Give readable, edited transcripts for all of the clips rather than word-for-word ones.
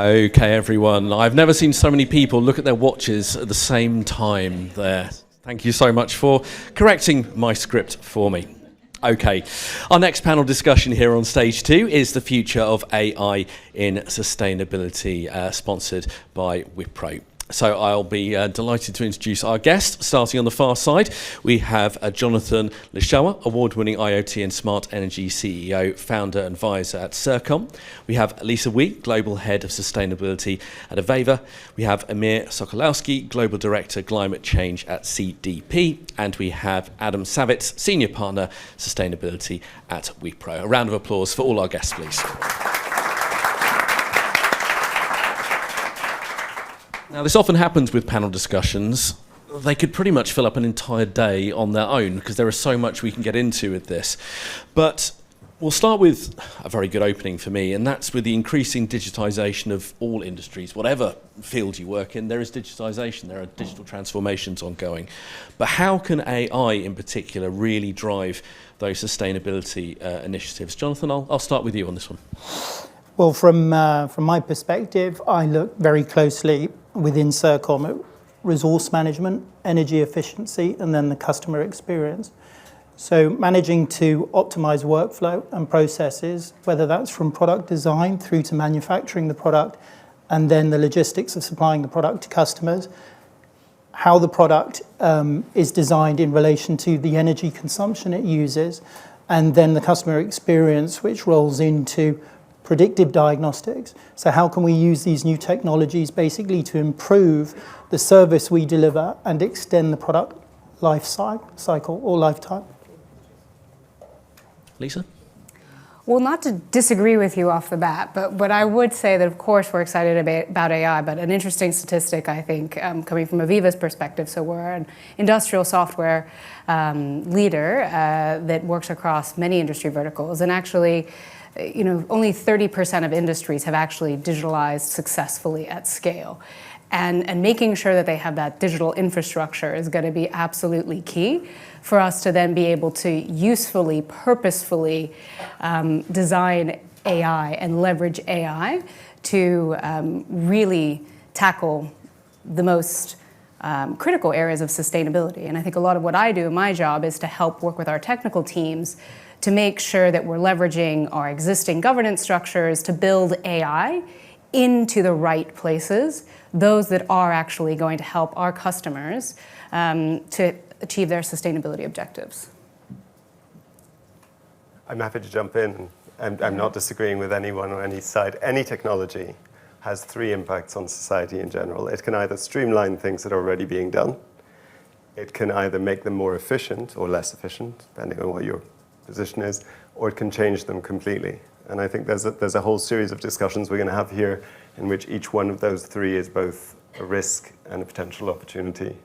Okay, everyone. I've never seen so many people look at their watches at the same time there. Thank you so much for correcting my script for me. Okay, our next panel discussion here on stage 2 is the future of AI in sustainability, sponsored by Wipro. So I'll be delighted to introduce our guest. Starting on the far side, we have Jonathan Lishowa, award-winning IoT and Smart Energy CEO, founder and advisor at Circom. We have Lisa Wee, Global Head of Sustainability at Aveva. We have Amir Sokolowski, Global Director, Climate Change at CDP. And we have Adam Savitz, Senior Partner, Sustainability at Wipro. A round of applause for all our guests, please. Now, this often happens with panel discussions. They could pretty much fill up an entire day on their own because there is so much we can get into with this. But we'll start with a very good opening for me, and that's with the increasing digitisation of all industries. Whatever field you work in, there is digitisation, there are digital transformations ongoing. But how can AI in particular really drive those sustainability initiatives? Jonathan, I'll start with you on this one. Well, from my perspective, I look very closely within Circom at resource management, energy efficiency, and then the customer experience. So managing to optimize workflow and processes, whether that's from product design through to manufacturing the product, and then the logistics of supplying the product to customers, how the product is designed in relation to the energy consumption it uses, and then the customer experience, which rolls into predictive diagnostics. So how can we use these new technologies basically to improve the service we deliver and extend the product life cycle or lifetime? Lisa? Well, not to disagree with you off the bat, but I would say that, of course, we're excited about AI, but an interesting statistic, I think, coming from Aviva's perspective, so we're an industrial software leader that works across many industry verticals, and actually, only 30% of industries have actually digitalized successfully at scale. And making sure that they have that digital infrastructure is going to be absolutely key for us to then be able to usefully, purposefully design AI and leverage AI to really tackle the most critical areas of sustainability. And I think a lot of what I do in my job is to help work with our technical teams to make sure that we're leveraging our existing governance structures to build AI into the right places, those that are actually going to help our customers to achieve their sustainability objectives. I'm happy to jump in. I'm not disagreeing with anyone on any side. Any technology has 3 impacts on society in general. It can either streamline things that are already being done, it can either make them more efficient or less efficient, depending on what your position is, or it can change them completely. And I think there's a whole series of discussions we're going to have here in which each one of those 3 is both a risk and a potential opportunity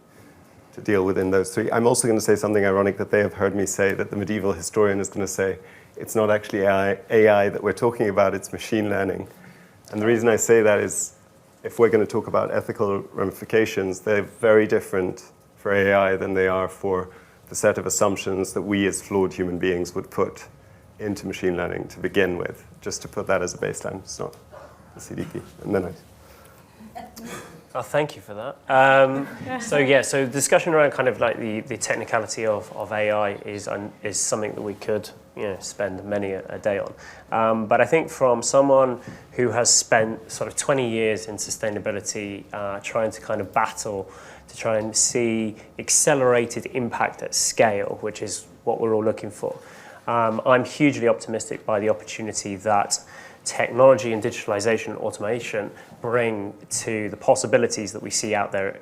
to deal within those 3. I'm also going to say something ironic that they have heard me say, that the medieval historian is going to say, it's not actually AI that we're talking about, it's machine learning. And the reason I say that is, if we're going to talk about ethical ramifications, they're very different for AI than they are for the set of assumptions that we as flawed human beings would put into machine learning to begin with, just to put that as a baseline. It's not the CDP. And then Oh, thank you for that. So discussion around kind of like the technicality of AI is something that we could spend many a day on. But I think from someone who has spent sort of 20 years in sustainability, trying to kind of battle to try and see accelerated impact at scale, which is what we're all looking for. I'm hugely optimistic by the opportunity that technology and digitalization and automation bring to the possibilities that we see out there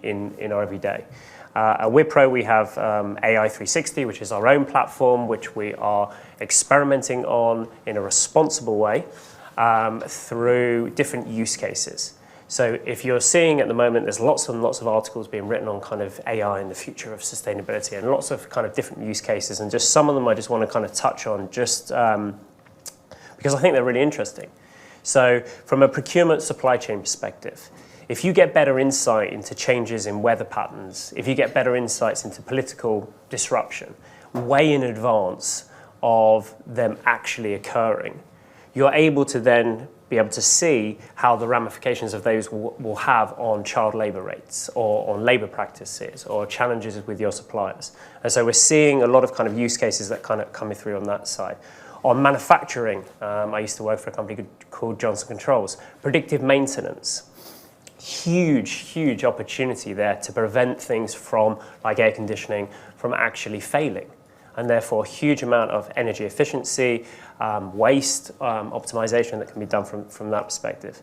in our everyday. At Wipro, we have AI 360, which is our own platform, which we are experimenting on in a responsible way through different use cases. So if you're seeing at the moment, there's lots and lots of articles being written on kind of AI and the future of sustainability and lots of kind of different use cases. And just some of them I just want to kind of touch on just because I think they're really interesting. So from a procurement supply chain perspective, if you get better insight into changes in weather patterns, if you get better insights into political disruption, way in advance of them actually occurring, you're able to then be able to see how the ramifications of those will have on child labour rates or on labour practices or challenges with your suppliers. And so we're seeing a lot of kind of use cases that kind of coming through on that side. On manufacturing, I used to work for a company called Johnson Controls. Predictive maintenance, huge opportunity there to prevent things from, like air conditioning, from actually failing. And therefore, a huge amount of energy efficiency, waste optimization that can be done from that perspective.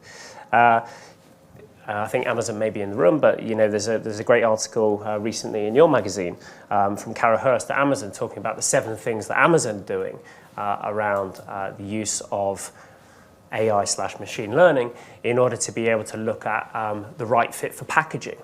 I think Amazon may be in the room, but there's a great article recently in your magazine from Cara Hurst at Amazon talking about the 7 things that Amazon are doing around the use of AI/machine learning in order to be able to look at the right fit for packaging.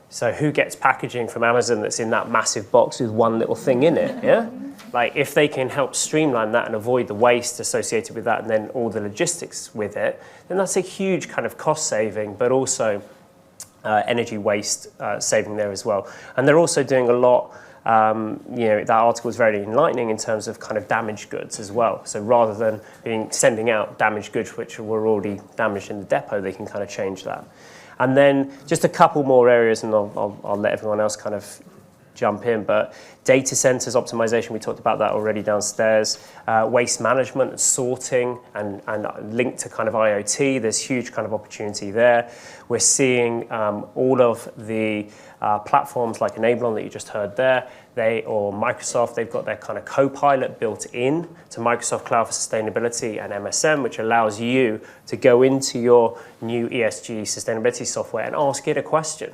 So who gets packaging from Amazon that's in that massive box with one little thing in it, yeah? Like if they can help streamline that and avoid the waste associated with that and then all the logistics with it, then that's a huge kind of cost saving, but also energy waste saving there as well. And they're also doing a lot, that article is very enlightening in terms of kind of damaged goods as well. So rather than sending out damaged goods which were already damaged in the depot, they can kind of change that. And then just a couple more areas, and I'll let everyone else kind of jump in, but data centers optimization, we talked about that already downstairs. Waste management and sorting and linked to kind of IoT, there's huge kind of opportunity there. We're seeing all of the platforms like Enablon that you just heard there, or Microsoft, they've got their kind of Copilot built in to Microsoft Cloud for Sustainability and MSM, which allows you to go into your new ESG sustainability software and ask it a question.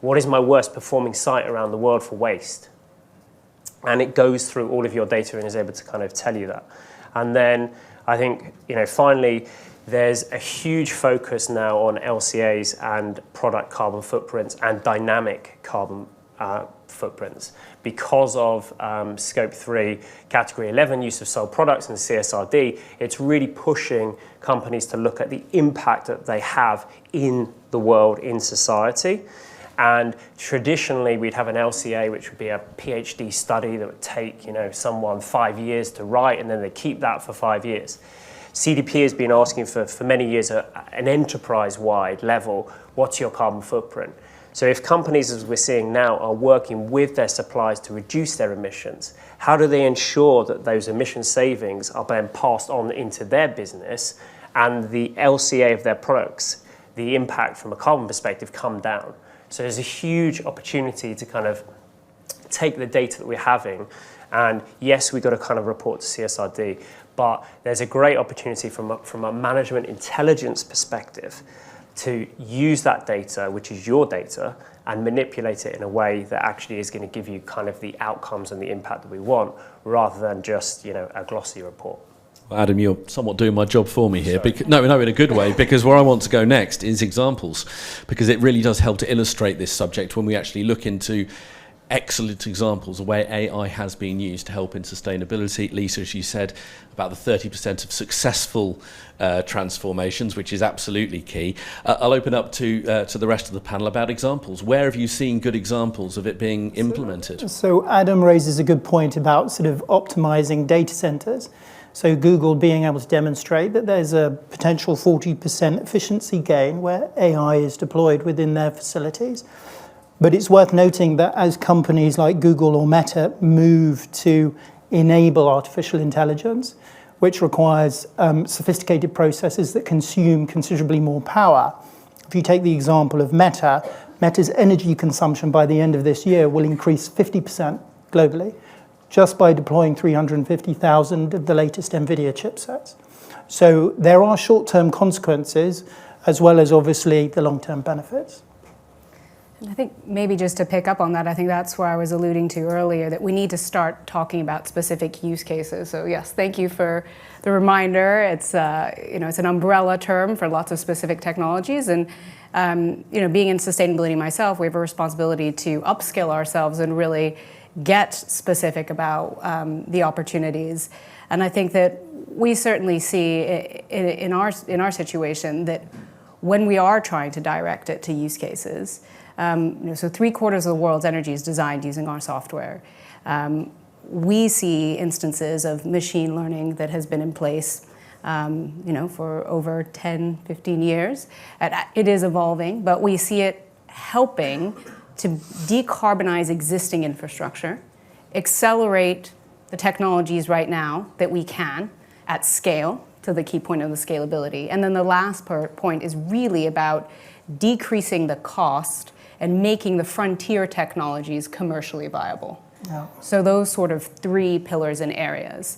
What is my worst performing site around the world for waste? And it goes through all of your data and is able to kind of tell you that. And then I think, finally, there's a huge focus now on LCAs and product carbon footprints and dynamic carbon footprints because of Scope 3, Category 11 use of sold products and CSRD. It's really pushing companies to look at the impact that they have in the world, in society. And traditionally, we'd have an LCA, which would be a PhD study that would take, someone 5 years to write, and then they keep that for 5 years. CDP has been asking for many years an enterprise-wide level, what's your carbon footprint? So if companies, as we're seeing now, are working with their suppliers to reduce their emissions, how do they ensure that those emission savings are then passed on into their business and the LCA of their products, the impact from a carbon perspective, come down? So there's a huge opportunity to kind of take the data that we're having, and yes, we've got to kind of report to CSRD, but there's a great opportunity from a management intelligence perspective to use that data, which is your data, and manipulate it in a way that actually is going to give you kind of the outcomes and the impact that we want, rather than just, a glossy report. Adam, you're somewhat doing my job for me here. No, in a good way, because where I want to go next is examples, because it really does help to illustrate this subject when we actually look into excellent examples of where AI has been used to help in sustainability. Lisa, as you said, about the 30% of successful transformations, which is absolutely key. I'll open up to the rest of the panel about examples. Where have you seen good examples of it being implemented? So Adam raises a good point about sort of optimizing data centers. So Google being able to demonstrate that there's a potential 40% efficiency gain where AI is deployed within their facilities. But it's worth noting that as companies like Google or Meta move to enable artificial intelligence, which requires sophisticated processes that consume considerably more power. If you take the example of Meta's energy consumption by the end of this year will increase 50% globally, just by deploying 350,000 of the latest NVIDIA chipsets. So there are short-term consequences, as well as obviously the long-term benefits. And I think maybe just to pick up on that, I think that's where I was alluding to earlier, that we need to start talking about specific use cases. So yes, thank you for the reminder. It's it's an umbrella term for lots of specific technologies, and being in sustainability myself, we have a responsibility to upskill ourselves and really get specific about the opportunities. And I think that we certainly see in our situation that when we are trying to direct it to use cases, so 3/4 of the world's energy is designed using our software. We see instances of machine learning that has been in place for over 10, 15 years. It is evolving, but we see it helping to decarbonize existing infrastructure, accelerate the technologies right now that we can at scale, to the key point of the scalability. And then the last point is really about decreasing the cost and making the frontier technologies commercially viable. Yeah. So those sort of three pillars and areas.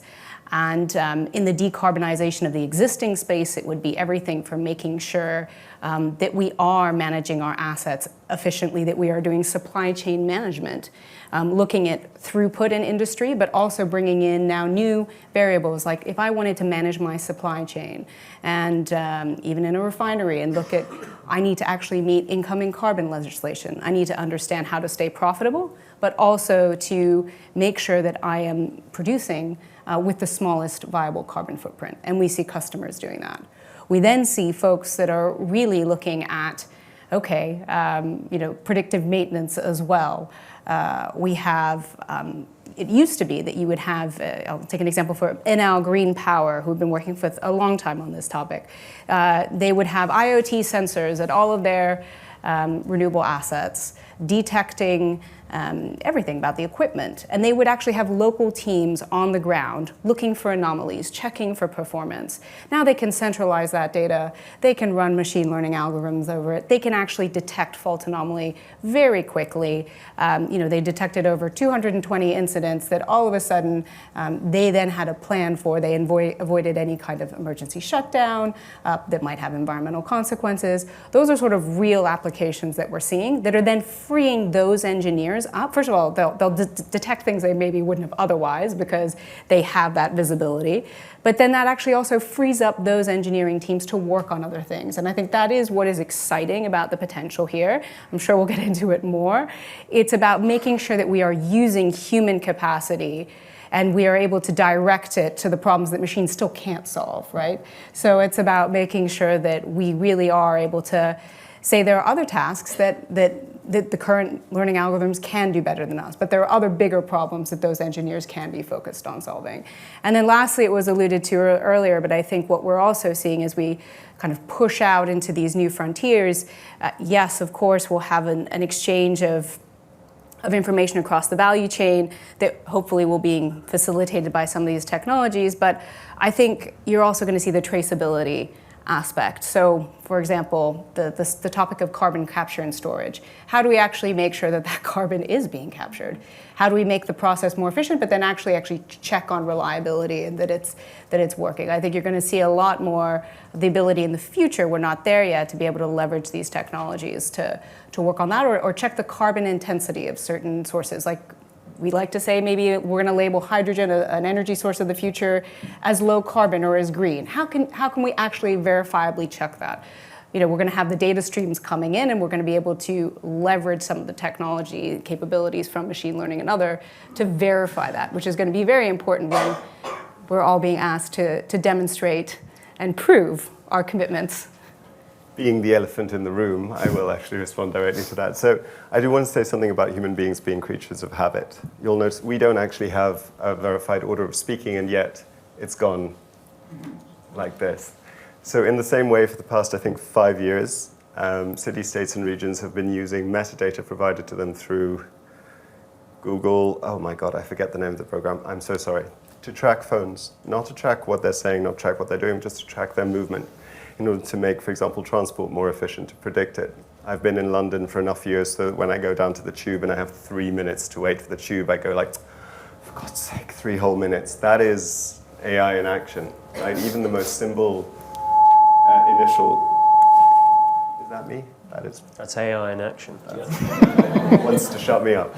And in the decarbonization of the existing space, it would be everything from making sure that we are managing our assets efficiently, that we are doing supply chain management, looking at throughput in industry, but also bringing in now new variables, like if I wanted to manage my supply chain and even in a refinery and look at, I need to actually meet incoming carbon legislation. I need to understand how to stay profitable, but also to make sure that I am producing with the smallest viable carbon footprint. And we see customers doing that. We then see folks that are really looking at, predictive maintenance as well. We have, it used to be that you would have, I'll take an example for Enel Green Power, who've been working for a long time on this topic. They would have IoT sensors at all of their renewable assets, detecting everything about the equipment. And they would actually have local teams on the ground looking for anomalies, checking for performance. Now they can centralize that data. They can run machine learning algorithms over it. They can actually detect fault anomaly very quickly. They detected over 220 incidents that all of a sudden they then had a plan for. They avoided any kind of emergency shutdown that might have environmental consequences. Those are sort of real applications that we're seeing that are then freeing those engineers up. First of all, they'll detect things they maybe wouldn't have otherwise because they have that visibility. But then that actually also frees up those engineering teams to work on other things. And I think that is what is exciting about the potential here. I'm sure we'll get into it more. It's about making sure that we are using human capacity and we are able to direct it to the problems that machines still can't solve, right? So it's about making sure that we really are able to say there are other tasks that the current learning algorithms can do better than us, but there are other bigger problems that those engineers can be focused on solving. And then lastly, it was alluded to earlier, but I think what we're also seeing as we kind of push out into these new frontiers, yes, of course, we'll have an exchange of information across the value chain that hopefully will be facilitated by some of these technologies, but I think you're also going to see the traceability aspect. So, for example, the topic of carbon capture and storage. How do we actually make sure that that carbon is being captured? How do we make the process more efficient, but then actually check on reliability and that it's working? I think you're going to see a lot more of the ability in the future, we're not there yet, to be able to leverage these technologies to work on that or check the carbon intensity of certain sources. Like we like to say maybe we're going to label hydrogen, an energy source of the future, as low carbon or as green. How can we actually verifiably check that? We're going to have the data streams coming in and we're going to be able to leverage some of the technology capabilities from machine learning and other to verify that, which is going to be very important when we're all being asked to demonstrate and prove our commitments. Being the elephant in the room, I will actually respond directly to that. So I do want to say something about human beings being creatures of habit. You'll notice we don't actually have a verified order of speaking, and yet it's gone like this. So in the same way, for the past, I think, 5 years, cities, states, and regions have been using metadata provided to them through Google. Oh my God, I forget the name of the program. I'm so sorry. To track phones, not to track what they're saying, not to track what they're doing, just to track their movement, in order to make, for example, transport more efficient, to predict it. I've been in London for enough years so that when I go down to the tube and I have 3 minutes to wait for the tube, I go like, for God's sake, 3 whole minutes. That is AI in action, right? Even the most simple initial, is that me? That's AI in action. Wants to shut me up.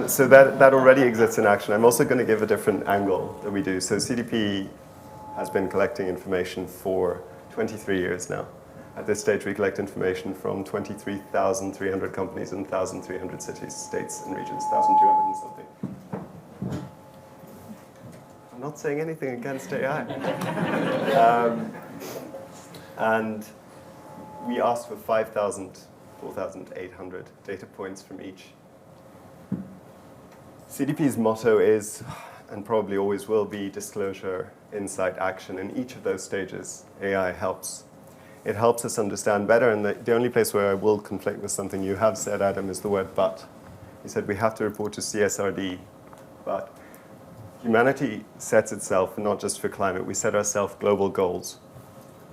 So that already exists in action. I'm also going to give a different angle that we do. So CDP has been collecting information for 23 years now. At this stage, we collect information from 23,300 companies in 1,300 cities, states, and regions, 1,200 and something. I'm not saying anything against AI. And we asked for 4,800 data points from each. CDP's motto is, and probably always will be, disclosure, insight, action. In each of those stages, AI helps. It helps us understand better, and the only place where I will conflict with something you have said, Adam, is the word but. You said we have to report to CSRD, but humanity sets itself, not just for climate, we set ourselves global goals.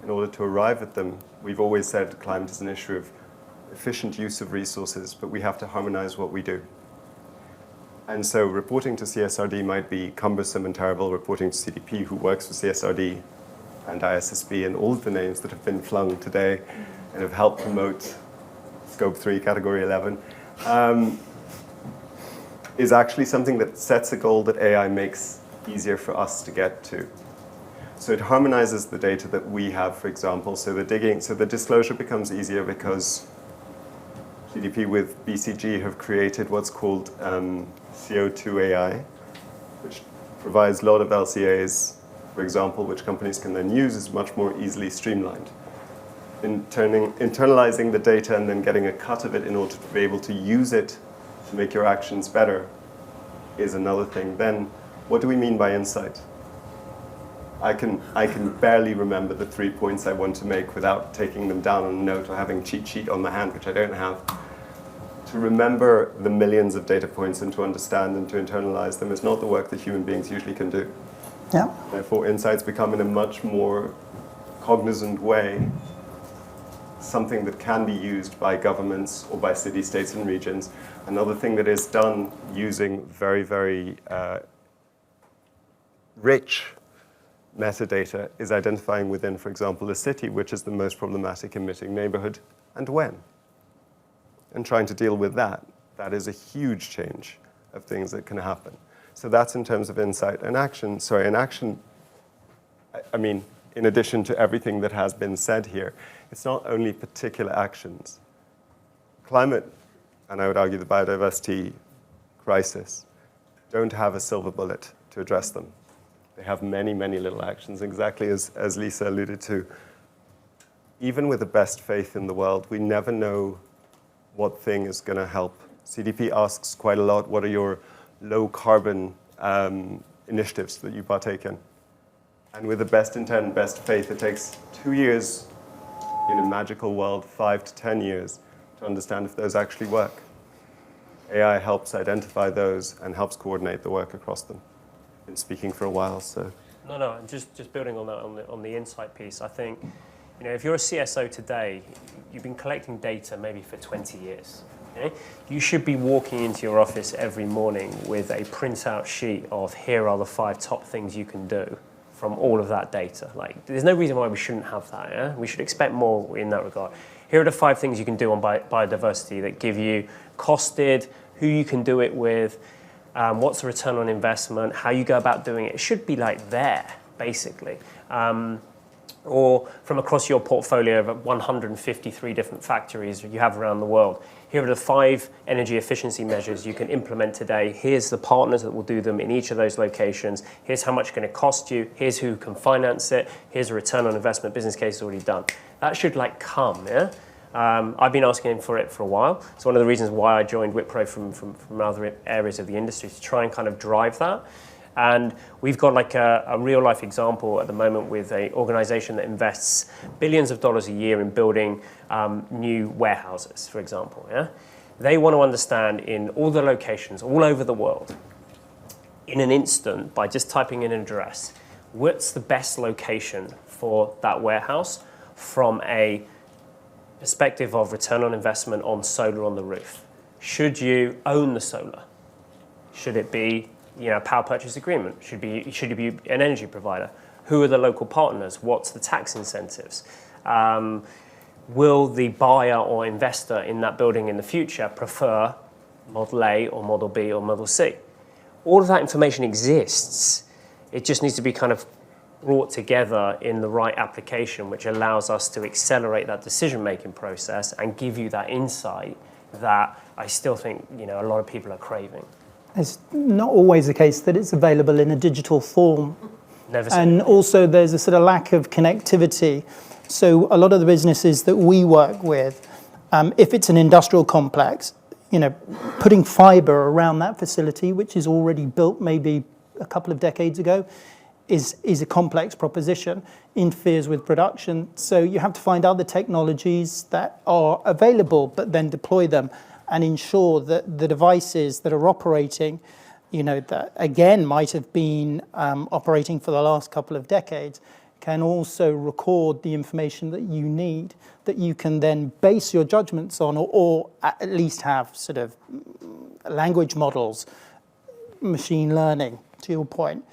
In order to arrive at them, we've always said climate is an issue of efficient use of resources, but we have to harmonize what we do. And so reporting to CSRD might be cumbersome and terrible. Reporting to CDP, who works for CSRD, and ISSB, and all of the names that have been flung today and have helped promote Scope 3, Category 11, is actually something that sets a goal that AI makes easier for us to get to. So it harmonizes the data that we have, for example. So the disclosure becomes easier because CDP with BCG have created what's called CO2 AI, which provides a lot of LCAs, for example, which companies can then use, is much more easily streamlined. Internalizing the data and then getting a cut of it in order to be able to use it to make your actions better is another thing. Then, what do we mean by insight? I can barely remember the 3 points I want to make without taking them down on a note or having a cheat sheet on the hand, which I don't have. To remember the millions of data points and to understand and to internalize them is not the work that human beings usually can do. Yeah. Therefore, insights become in a much more cognizant way something that can be used by governments or by city, states, and regions. Another thing that is done using very, very rich metadata is identifying within, for example, a city which is the most problematic emitting neighborhood and when. And trying to deal with that. That is a huge change of things that can happen. So that's in terms of insight and action. Sorry, and action, I mean, in addition to everything that has been said here, it's not only particular actions. Climate, and I would argue the biodiversity crisis, don't have a silver bullet to address them. They have many, many little actions, exactly as Lisa alluded to. Even with the best faith in the world, we never know what thing is going to help. CDP asks quite a lot, what are your low carbon initiatives that you partake in? And with the best intent, best faith, it takes 2 years in a magical world, 5 to 10 years, to understand if those actually work. AI helps identify those and helps coordinate the work across them. Been speaking for a while, so. No, and just building on that, on the insight piece, I think, if you're a CSO today, you've been collecting data maybe for 20 years. Okay? You should be walking into your office every morning with a printout sheet of here are the 5 top things you can do from all of that data. Like, there's no reason why we shouldn't have that. Yeah? We should expect more in that regard. Here are the 5 things you can do on biodiversity that give you costed, who you can do it with, what's the return on investment, how you go about doing it. It should be like there, basically. Or from across your portfolio of 153 different factories you have around the world. Here are the 5 energy efficiency measures you can implement today. Here's the partners that will do them in each of those locations. Here's how much it's going to cost you. Here's who can finance it. Here's a return on investment business case already done. That should come, yeah? I've been asking for it for a while. It's one of the reasons why I joined Wipro from other areas of the industry, to try and kind of drive that. And we've got like a real life example at the moment with an organization that invests billions of dollars a year in building new warehouses, for example. Yeah? They want to understand in all the locations all over the world, in an instant, by just typing in an address, what's the best location for that warehouse from a perspective of return on investment on solar on the roof. Should you own the solar? Should it be a power purchase agreement? Should it be an energy provider? Who are the local partners? What's the tax incentives? Will the buyer or investor in that building in the future prefer Model A or Model B or Model C? All of that information exists. It just needs to be kind of brought together in the right application, which allows us to accelerate that decision-making process and give you that insight that I still think a lot of people are craving. It's not always the case that it's available in a digital form. Never seen And it. also there's a sort of lack of connectivity. So a lot of the businesses that we work with, if it's an industrial complex, putting fiber around that facility, which is already built maybe a couple of decades ago is a complex proposition, interferes with production. So you have to find other technologies that are available, but then deploy them and ensure that the devices that are operating, that again might have been operating for the last couple of decades, can also record the information that you need, that you can then base your judgments on, or at least have sort of language models, machine learning, to your point,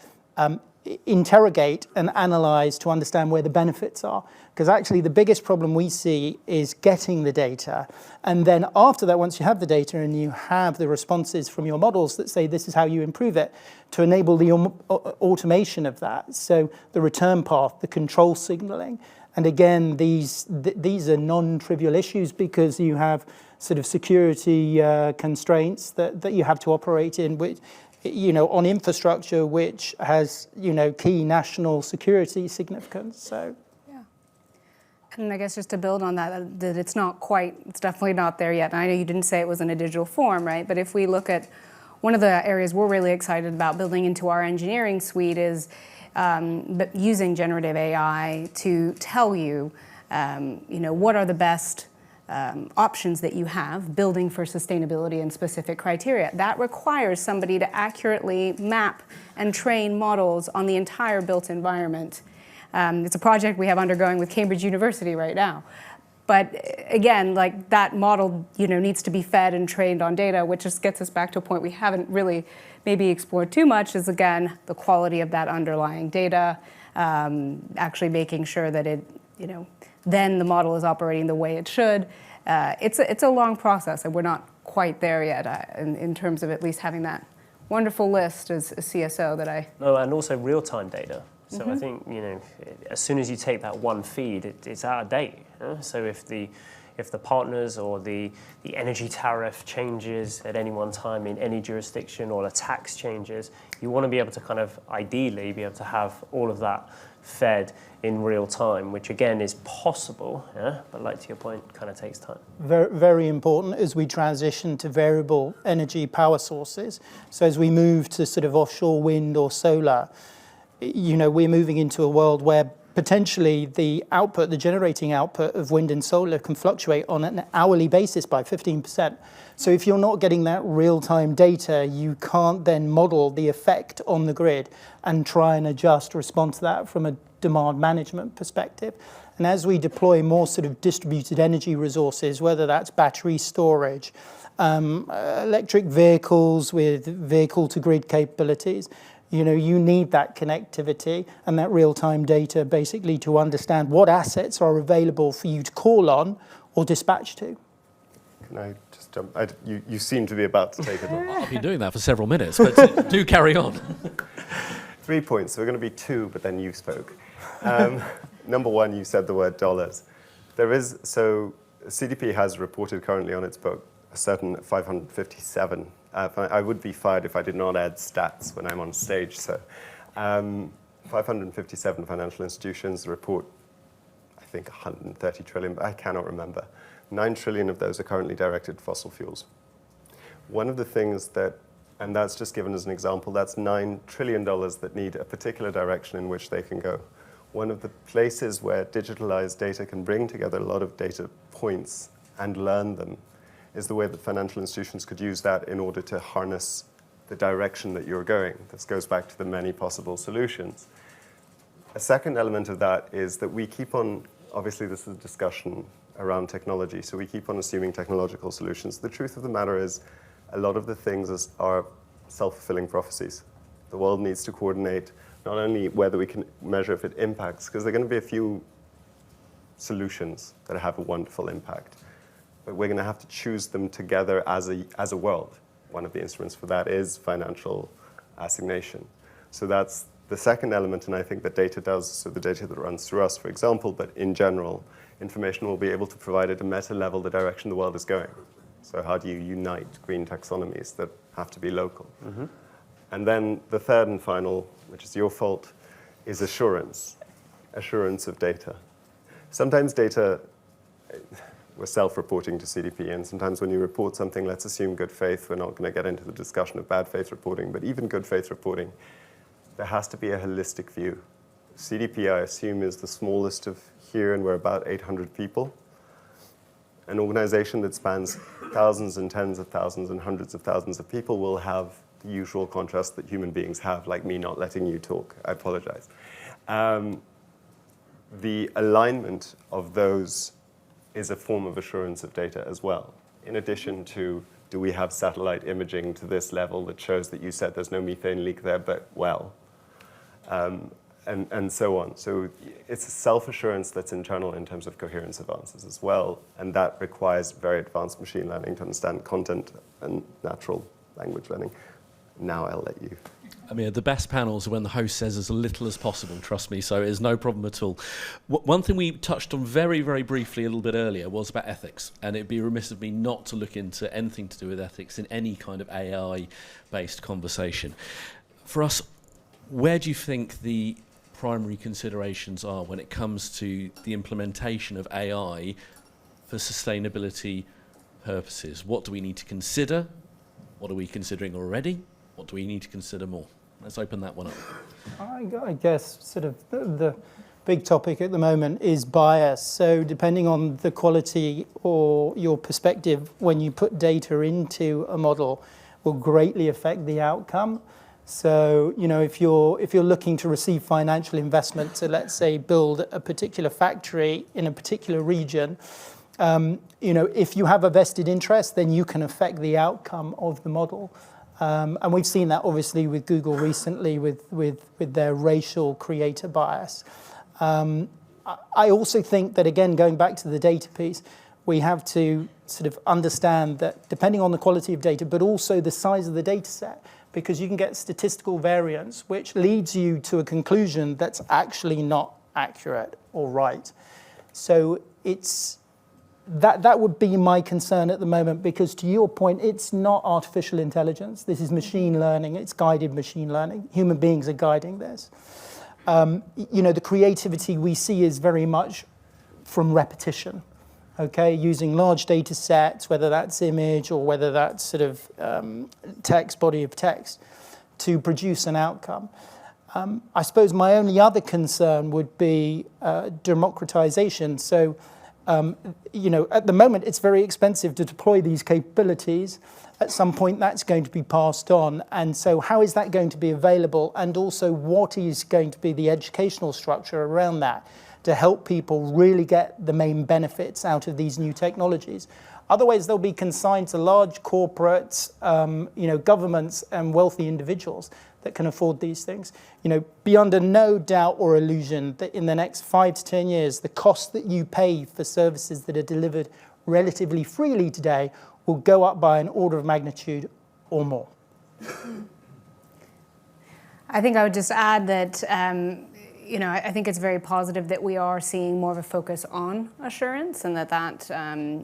interrogate and analyze to understand where the benefits are. Because actually the biggest problem we see is getting the data. And then after that, once you have the data and you have the responses from your models that say this is how you improve it, to enable the automation of that. So the return path, the control signaling. And again, these are non-trivial issues because you have sort of security constraints that you have to operate in, which, on infrastructure which has, key national security significance. So, yeah. And I guess just to build on that, that it's definitely not there yet. And I know you didn't say it was in a digital form, right? But if we look at one of the areas we're really excited about building into our engineering suite is using generative AI to tell you, what are the best options that you have, building for sustainability and specific criteria. That requires somebody to accurately map and train models on the entire built environment. It's a project we have undergoing with Cambridge University right now. But again, like that model, needs to be fed and trained on data, which just gets us back to a point we haven't really maybe explored too much, is again, the quality of that underlying data, actually making sure that it, then the model is operating the way it should. It's a long process, and we're not quite there yet in terms of at least having that wonderful list as a CSO that I... No, and also real-time data. So I think, as soon as you take that one feed, it's out of date. So if the partners or the energy tariff changes at any one time in any jurisdiction, or the tax changes, you want to be able to kind of ideally be able to have all of that fed in real time, which again is possible, but like to your point, kind of takes time. Very, very important as we transition to variable energy power sources. So as we move to sort of offshore wind or solar, we're moving into a world where potentially the generating output of wind and solar can fluctuate on an hourly basis by 15%. So if you're not getting that real-time data, you can't then model the effect on the grid and try and respond to that from a demand management perspective. And as we deploy more sort of distributed energy resources, whether that's battery storage, electric vehicles with vehicle-to-grid capabilities, you need that connectivity and that real-time data basically to understand what assets are available for you to call on or dispatch to. Can I just jump? You seem to be about to take it. I've been doing that for several minutes, but do carry on. 3 points. So we're going to be 2, but then you spoke. Number 1, you said the word dollars. So CDP has reported currently on its book a certain 557. I would be fired if I did not add stats when I'm on stage. So 557 financial institutions report, I think, 130 trillion, but I cannot remember. 9 trillion of those are currently directed at fossil fuels. One of the things and that's just given as an example, that's $9 trillion that need a particular direction in which they can go. One of the places where digitalized data can bring together a lot of data points and learn them is the way that financial institutions could use that in order to harness the direction that you're going. This goes back to the many possible solutions. A second element of that is that we keep on, obviously this is a discussion around technology, so we keep on assuming technological solutions. The truth of the matter is a lot of the things are self-fulfilling prophecies. The world needs to coordinate not only whether we can measure if it impacts, because there are going to be a few solutions that have a wonderful impact, but we're going to have to choose them together as a world. One of the instruments for that is financial assignation. So that's the second element, and I think that data does, so the data that runs through us, for example, but in general, information will be able to provide at a meta level the direction the world is going. So how do you unite green taxonomies that have to be local? Mm-hmm. And then the third and final, which is your fault, is assurance of data. Sometimes data, we're self-reporting to CDP, and sometimes when you report something, let's assume good faith. We're not going to get into the discussion of bad faith reporting, but even good faith reporting there has to be a holistic view. CDP, I assume, is the smallest of here, and we're about 800 people. An organization that spans thousands and tens of thousands and hundreds of thousands of people will have the usual contrast that human beings have, like me not letting you talk. I apologize. The alignment of those is a form of assurance of data as well. In addition to, do we have satellite imaging to this level that shows that you said there's no methane leak there, but well, and so on. So it's a self-assurance that's internal in terms of coherence of answers as well, and that requires very advanced machine learning to understand content and natural language learning. Now I'll let you. I mean, the best panels are when the host says as little as possible, trust me, so it's no problem at all. One thing we touched on very, very briefly a little bit earlier was about ethics, and it'd be remiss of me not to look into anything to do with ethics in any kind of AI-based conversation. For us, where do you think the primary considerations are when it comes to the implementation of AI for sustainability purposes? What do we need to consider? What are we considering already? What do we need to consider more? Let's open that one up. I guess sort of the big topic at the moment is bias. So depending on the quality or your perspective when you put data into a model will greatly affect the outcome. So, you know, if you're looking to receive financial investment to, let's say, build a particular factory in a particular region, you know, if you have a vested interest, then you can affect the outcome of the model. And we've seen that obviously with Google recently with their racial creator bias. I also think that, again, going back to the data piece, we have to sort of understand that depending on the quality of data, but also the size of the data set, because you can get statistical variance, which leads you to a conclusion that's actually not accurate or right. So it's that would be my concern at the moment, because to your point, it's not artificial intelligence. This is machine learning. It's guided machine learning. Human beings are guiding this. You know, the creativity we see is very much from repetition. Okay, using large data sets, whether that's image or whether that's sort of text, body of text, to produce an outcome. I suppose my only other concern would be democratization. So, you know, at the moment, it's very expensive to deploy these capabilities. At some point, that's going to be passed on. And so how is that going to be available? And also, what is going to be the educational structure around that to help people really get the main benefits out of these new technologies? Otherwise, they'll be consigned to large corporates, you know, governments and wealthy individuals that can afford these things. You know, be under no doubt or illusion that in the next 5 to 10 years, the cost that you pay for services that are delivered relatively freely today will go up by an order of magnitude or more. I think I would just add that you know, I think it's very positive that we are seeing more of a focus on assurance, and that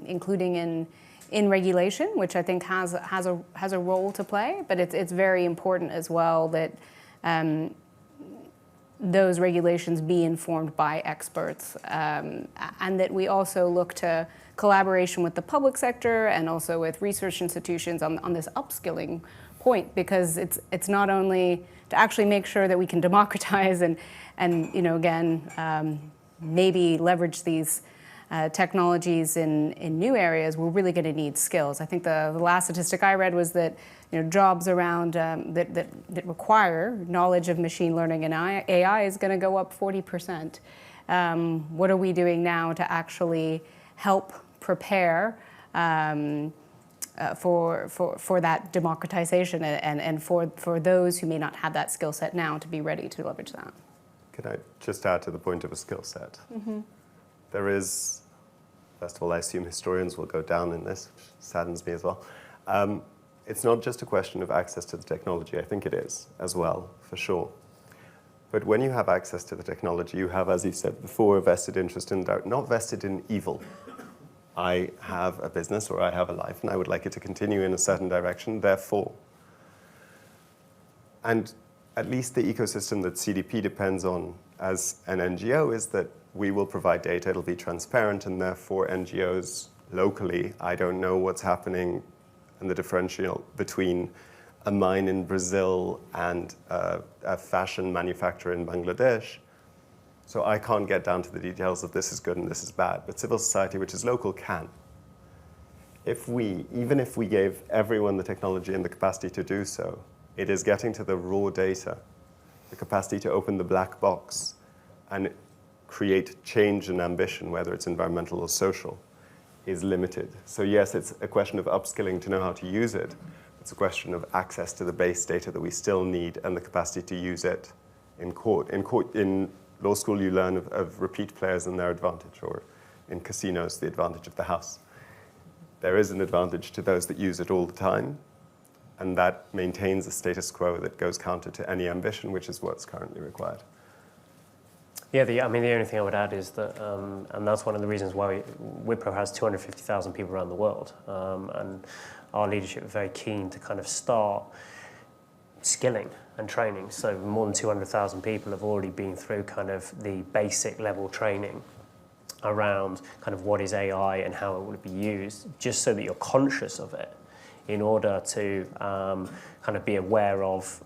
including in regulation, which I think has a role to play. But it's very important as well that those regulations be informed by experts, and that we also look to collaboration with the public sector and also with research institutions on this upskilling point, because it's not only to actually make sure that we can democratize and you know, again, maybe leverage these technologies in new areas. We're really going to need skills. I think the last statistic I read was that, you know, jobs around that require knowledge of machine learning and AI is going to go up 40%. What are we doing now to actually help prepare for that democratization and for those who may not have that skill set now to be ready to leverage that? Can I just add to the point of a skill set? Mm-hmm. There is, first of all, I assume historians will go down in this, which saddens me as well. It's not just a question of access to the technology. I think it is as well, for sure. But when you have access to the technology, you have, as you said before, a vested interest in doubt, not vested in evil. I have a business or I have a life and I would like it to continue in a certain direction, therefore. And at least the ecosystem that CDP depends on as an NGO is that we will provide data, it'll be transparent, and therefore NGOs locally, I don't know what's happening and the differential between a mine in Brazil and a fashion manufacturer in Bangladesh. So I can't get down to the details of this is good and this is bad, but civil society, which is local, can. Even if we gave everyone the technology and the capacity to do so, it is getting to the raw data, the capacity to open the black box and create change and ambition, whether it's environmental or social, is limited. So yes, it's a question of upskilling to know how to use it. It's a question of access to the base data that we still need and the capacity to use it in court. In law school, you learn of repeat players and their advantage, or in casinos, the advantage of the house. There is an advantage to those that use it all the time, and that maintains a status quo that goes counter to any ambition, which is what's currently required. Yeah, the only thing I would add is that, and that's one of the reasons why Wipro has 250,000 people around the world, and our leadership is very keen to kind of start skilling and training. So more than 200,000 people have already been through kind of the basic level training around kind of what is AI and how it will be used, just so that you're conscious of it in order to kind of be aware of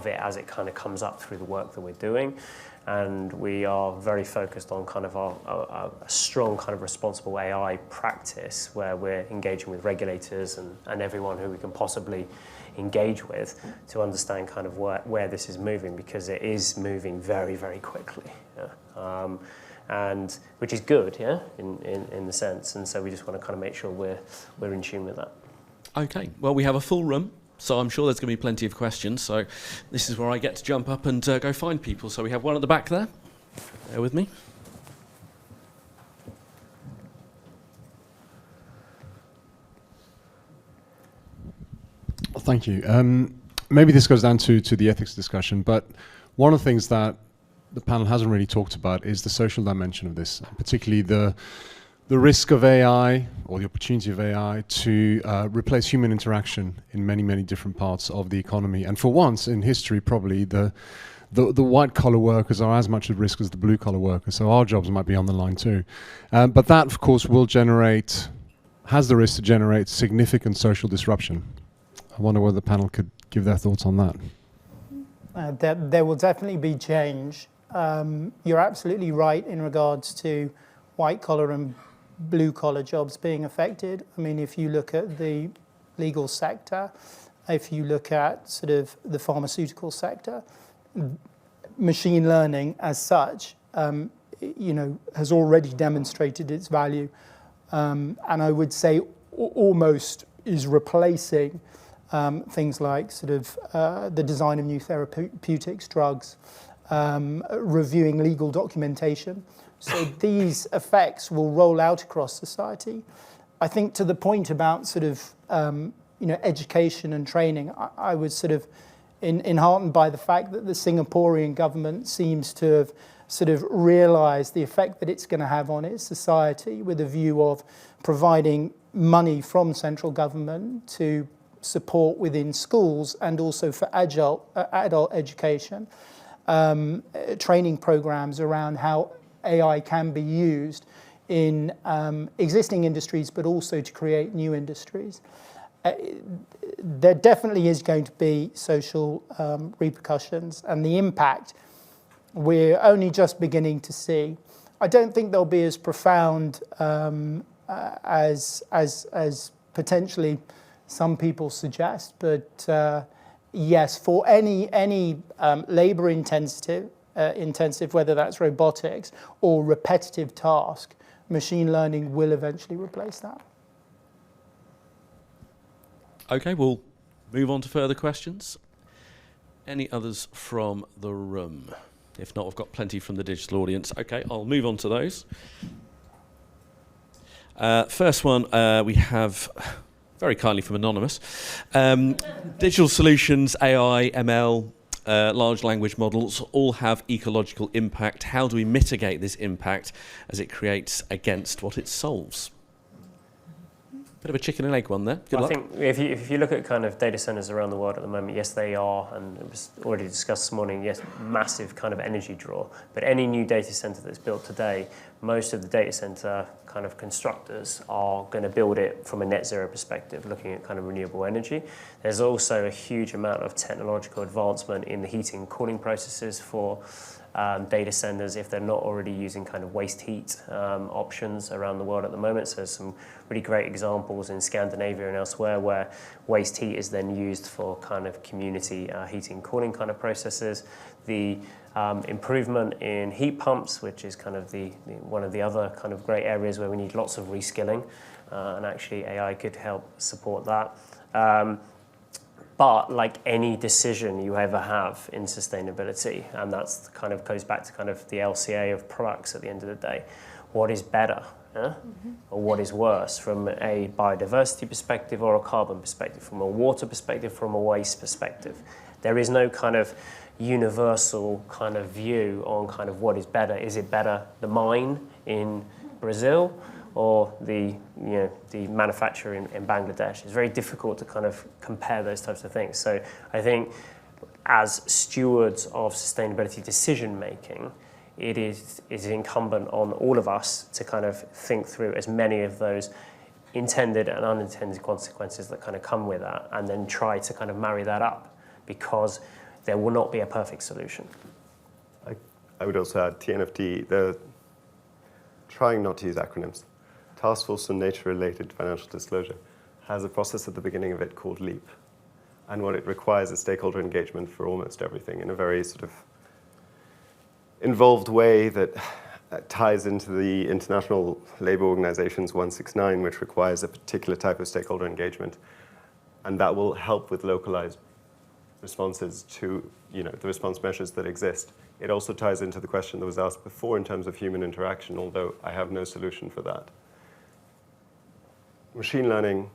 it as it kind of comes up through the work that we're doing. And we are very focused on kind of a strong kind of responsible AI practice where we're engaging with regulators and everyone who we can possibly engage with to understand kind of where this is moving, because it is moving very, very quickly. Yeah. And which is good, yeah, in the sense. And so we just want to kind of make sure we're in tune with that. Okay, well, we have a full room, so I'm sure there's going to be plenty of questions. So this is where I get to jump up and go find people. So we have one at the back there. Bear with me. Thank you. Maybe this goes down to the ethics discussion, but one of the things that the panel hasn't really talked about is the social dimension of this, particularly the risk of AI, or the opportunity of AI, to replace human interaction in many, many different parts of the economy. And for once in history, probably the white-collar workers are as much at risk as the blue-collar workers, so our jobs might be on the line too. But that, of course, has the risk to generate significant social disruption. I wonder whether the panel could give their thoughts on that. There will definitely be change. You're absolutely right in regards to white-collar and blue-collar jobs being affected. I mean, if you look at the legal sector, if you look at sort of the pharmaceutical sector, machine learning as such, has already demonstrated its value, and I would say almost is replacing things like sort of the design of new therapeutics, drugs, reviewing legal documentation. So these effects will roll out across society. I think to the point about sort of education and training, I was sort of enheartened by the fact that the Singaporean government seems to have sort of realised the effect that it's going to have on its society, with a view of providing money from central government to support within schools and also for adult education, training programs around how AI can be used in existing industries, but also to create new industries. There definitely is going to be social repercussions, and the impact we're only just beginning to see. I don't think they'll be as profound as potentially some people suggest, but yes, for any labor intensive, whether that's robotics or repetitive task, machine learning will eventually replace that. Okay, we'll move on to further questions. Any others from the room? If not, I've got plenty from the digital audience. Okay, I'll move on to those. First one we have, very kindly from Anonymous. Digital solutions, AI, ML, large language models all have ecological impact. How do we mitigate this impact as it creates against what it solves? Bit of a chicken and egg one there. Good luck. I think if you look at kind of data centers around the world at the moment, yes, they are, and it was already discussed this morning, yes, massive kind of energy draw. But any new data center that's built today most of the data center kind of constructors are going to build it from a net zero perspective, looking at kind of renewable energy. There's also a huge amount of technological advancement in the heating and cooling processes for data centers if they're not already using kind of waste heat options around the world at the moment. So there's some really great examples in Scandinavia and elsewhere where waste heat is then used for kind of community heating and cooling kind of processes. The improvement in heat pumps, which is kind of one of the other kind of great areas where we need lots of reskilling, and actually AI could help support that. But like any decision you ever have in sustainability, and that's kind of goes back to kind of the LCA of products at the end of the day, what is better, yeah? Or what is worse from a biodiversity perspective or a carbon perspective, from a water perspective, from a waste perspective. There is no kind of universal kind of view on kind of what is better. Is it better the mine in Brazil or the manufacturer in Bangladesh? It's very difficult to kind of compare those types of things. So I think as stewards of sustainability decision making, it is incumbent on all of us to kind of think through as many of those intended and unintended consequences that kind of come with that, and then try to kind of marry that up, because there will not be a perfect solution. I would also add TNFD, they're trying not to use acronyms. Task Force on Nature-Related Financial Disclosure has a process at the beginning of it called LEAP. And what it requires is stakeholder engagement for almost everything in a very sort of involved way that ties into the International Labour Organization's 169, which requires a particular type of stakeholder engagement. And that will help with localized responses to the response measures that exist. It also ties into the question that was asked before in terms of human interaction, although I have no solution for that. Machine learning,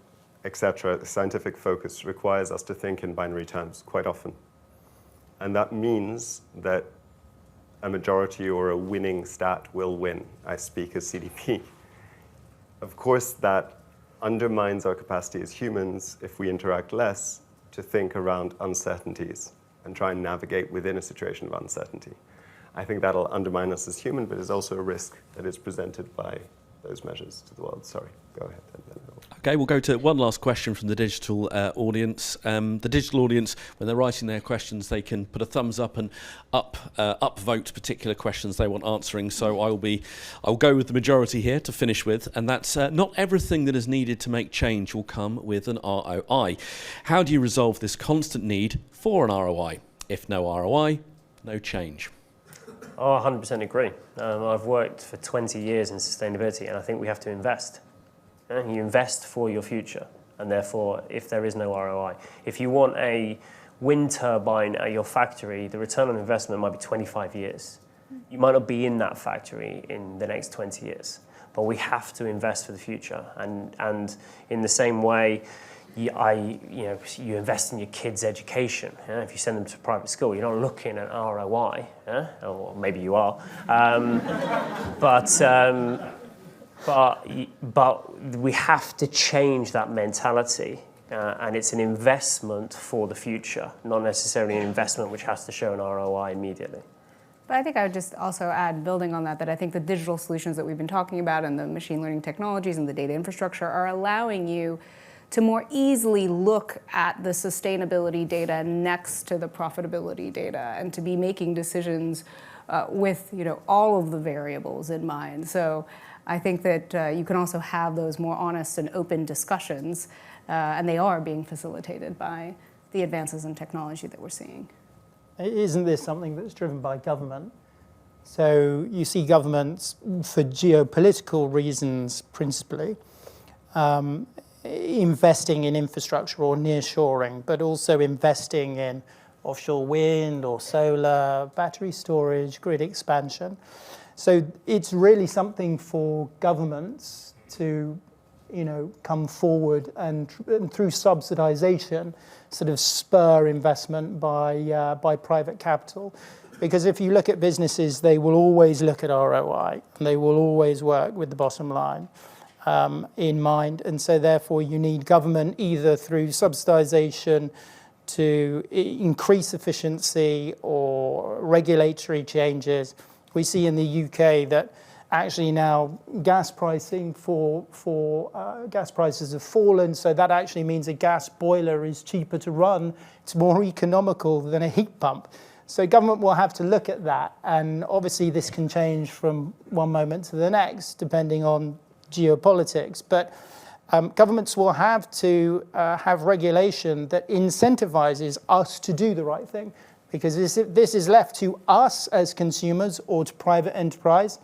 etc., the scientific focus requires us to think in binary terms quite often. And that means that a majority or a winning stat will win. I speak as CDP. Of course, that undermines our capacity as humans if we interact less to think around uncertainties and try and navigate within a situation of uncertainty. I think that'll undermine us as human, but is also a risk that is presented by those measures to the world. Sorry, go ahead. Okay, we'll go to one last question from the digital audience. The digital audience, when they're writing their questions, they can put a thumbs up and upvote particular questions they want answering. So I'll go with the majority here to finish with, and that's not everything that is needed to make change will come with an ROI. How do you resolve this constant need for an ROI? If no ROI, no change. Oh, 100% agree. I've worked for 20 years in sustainability, and I think we have to invest. You invest for your future, and therefore, if there is no ROI, if you want a wind turbine at your factory, the return on investment might be 25 years. You might not be in that factory in the next 20 years, but we have to invest for the future. And in the same way, you invest in your kids' education. If you send them to private school, you're not looking at ROI, or maybe you are, but we have to change that mentality, and it's an investment for the future, not necessarily an investment which has to show an ROI immediately. But I think I would just also add, building on that I think the digital solutions that we've been talking about and the machine learning technologies and the data infrastructure are allowing you to more easily look at the sustainability data next to the profitability data, and to be making decisions with all of the variables in mind. So I think that you can also have those more honest and open discussions, and they are being facilitated by the advances in technology that we're seeing. Isn't this something that's driven by government? So you see governments, for geopolitical reasons principally, investing in infrastructure or nearshoring, but also investing in offshore wind or solar, battery storage, grid expansion. So it's really something for governments to, come forward and through subsidization, sort of spur investment by private capital. Because if you look at businesses, they will always look at ROI, and they will always work with the bottom line in mind. And so therefore you need government either through subsidization to increase efficiency or regulatory changes. We see in the UK that Actually now gas pricing gas prices have fallen, so that actually means a gas boiler is cheaper to run. It's more economical than a heat pump. So government will have to look at that, and obviously this can change from one moment to the next depending on geopolitics. But governments will have to have regulation that incentivizes us to do the right thing, because if this is left to us as consumers or to private enterprise,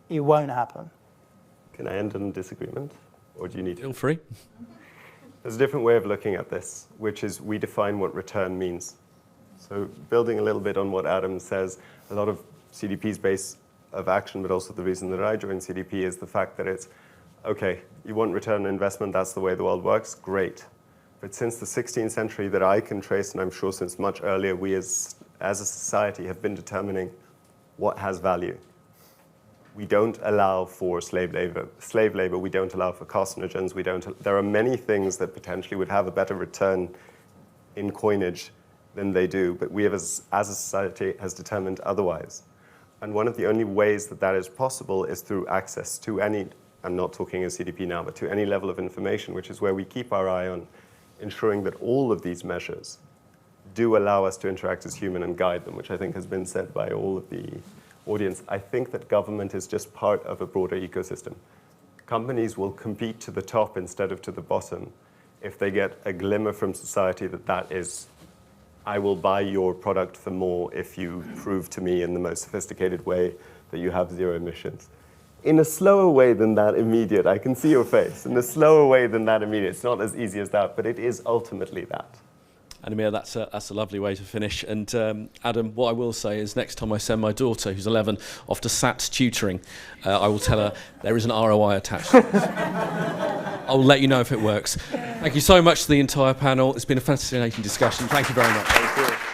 it won't happen. Can I end in disagreement, or do you need to? Feel free. There's a different way of looking at this, which is we define what return means. So building a little bit on what Adam says, a lot of CDP's base of action, but also the reason that I joined CDP is the fact that it's, okay, you want return on investment, that's the way the world works, great. But since the 16th century that I can trace, and I'm sure since much earlier, we as a society have been determining what has value. We don't allow for slave labor, we don't allow for carcinogens, there are many things that potentially would have a better return in coinage than they do, but we have, as a society, has determined otherwise. And one of the only ways that that is possible is through access to any, I'm not talking as CDP now, but to any level of information, which is where we keep our eye on ensuring that all of these measures do allow us to interact as human and guide them, which I think has been said by all of the audience. I think that government is just part of a broader ecosystem. Companies will compete to the top instead of to the bottom if they get a glimmer from society that is, I will buy your product for more if you prove to me in the most sophisticated way that you have zero emissions. In a slower way than that immediate, I can see your face, in a slower way than that immediate. It's not as easy as that, but it is ultimately that. And Amir, that's a lovely way to finish. And Adam, what I will say is next time I send my daughter, who's 11, off to SATS tutoring, I will tell her there is an ROI attached. I'll let you know if it works. Thank you so much to the entire panel. It's been a fascinating discussion. Thank you very much. Thank you.